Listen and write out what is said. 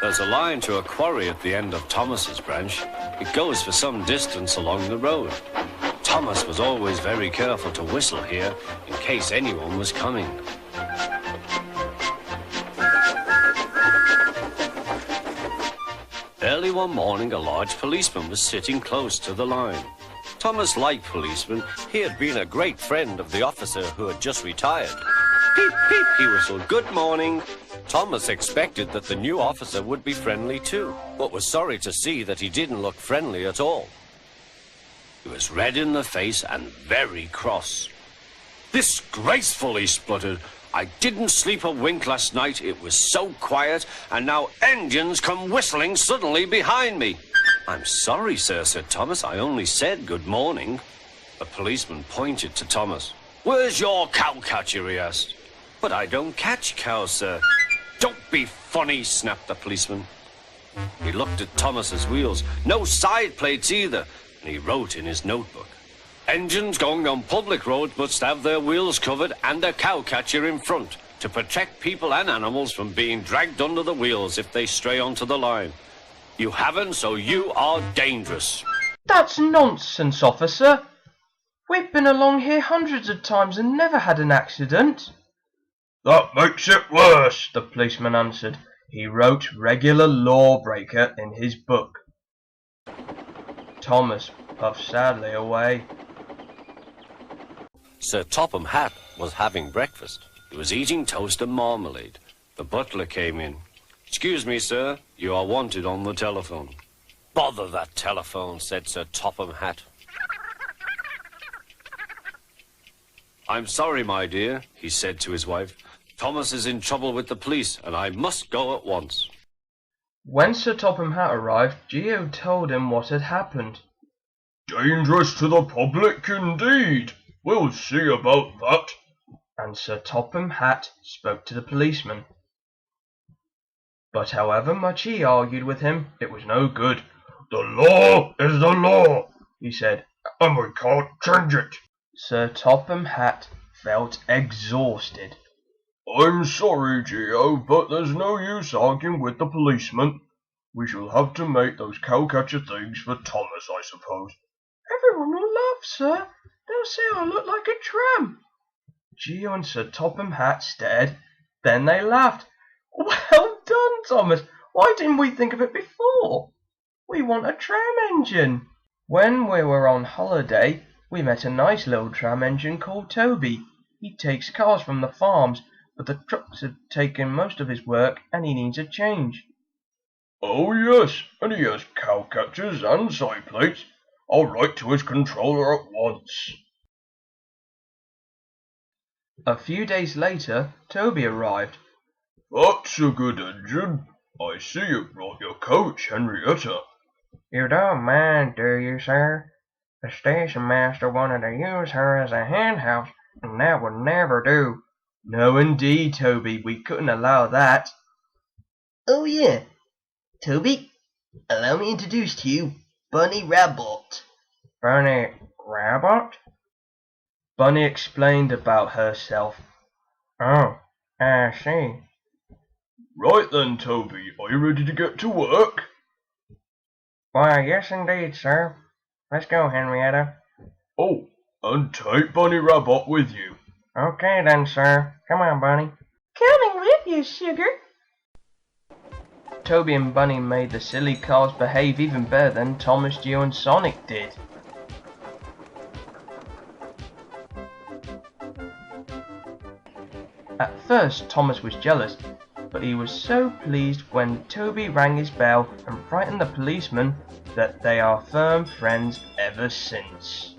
There's a line to a quarry at the end of Thomas's branch. It goes for some distance along the road. Thomas was always very careful to whistle here in case anyone was coming. Early one morning, a large policeman was sitting close to the line. Thomas liked policemen. He had been a great friend of the officer who had just retired. Peep, peep, he whistled, "Good morning." Thomas expected that the new officer would be friendly too, but was sorry to see that he didn't look friendly at all. He was red in the face and very cross. "Disgraceful," he spluttered. "I didn't sleep a wink last night. It was so quiet, and now engines come whistling suddenly behind me." "I'm sorry, sir," said Thomas. "I only said good morning." The policeman pointed to Thomas. "Where's your cowcatcher?" he asked. "But I don't catch cows, sir." "Don't be funny," snapped the policeman. He looked at Thomas's wheels. No side plates either, and he wrote in his notebook, "Engines going on public roads must have their wheels covered and a cowcatcher in front to protect people and animals from being dragged under the wheels if they stray onto the line. You haven't, so you are dangerous." "That's nonsense, officer. We've been along here hundreds of times and never had an accident." "That makes it worse," the policeman answered. He wrote "regular lawbreaker" in his book. Thomas puffed sadly away. Sir Topham Hatt was having breakfast. He was eating toast and marmalade. The butler came in. "Excuse me, sir, you are wanted on the telephone." "Bother that telephone," said Sir Topham Hatt. "I'm sorry, my dear," he said to his wife. "Thomas is in trouble with the police, and I must go at once." When Sir Topham Hatt arrived, Geo told him what had happened. "Dangerous to the public indeed. We'll see about that." And Sir Topham Hatt spoke to the policeman. But however much he argued with him, it was no good. "The law is the law," he said, "and we can't change it." Sir Topham Hatt felt exhausted. "I'm sorry, Geo, but there's no use arguing with the policeman. We shall have to make those cowcatcher things for Thomas, I suppose." "Everyone will laugh, sir. They'll say I look like a tramp." Geo and Sir Topham Hatt stared. Then they laughed. "Well done, Thomas. Why didn't we think of it before? We want a tram engine." When we were on holiday, we met a nice little tram engine called Toby. He takes cars from the farms, but the trucks have taken most of his work and he needs a change. "Oh yes, and he has cowcatchers and side plates. I'll write to his controller at once." A few days later, Toby arrived. "That's a good engine. I see you brought your coach, Henrietta." "You don't mind, do you, sir? The station master wanted to use her as a hen house, and that would never do." "No indeed, Toby, we couldn't allow that." "Oh yeah, Toby, allow me to introduce to you Bunnie Rabbot." "Bunnie Rabbot?" Bunnie explained about herself. "Oh, I see." "Right then, Toby, are you ready to get to work?" "Why, yes indeed, sir. Let's go, Henrietta." "Oh, and take Bunnie Rabbot with you." "Okay then, sir. Come on, Bunnie." "Coming with you, sugar." Toby and Bunnie made the silly cars behave even better than Thomas, Geo and Sonic did. At first Thomas was jealous, but he was so pleased when Toby rang his bell and frightened the policeman that they are firm friends ever since.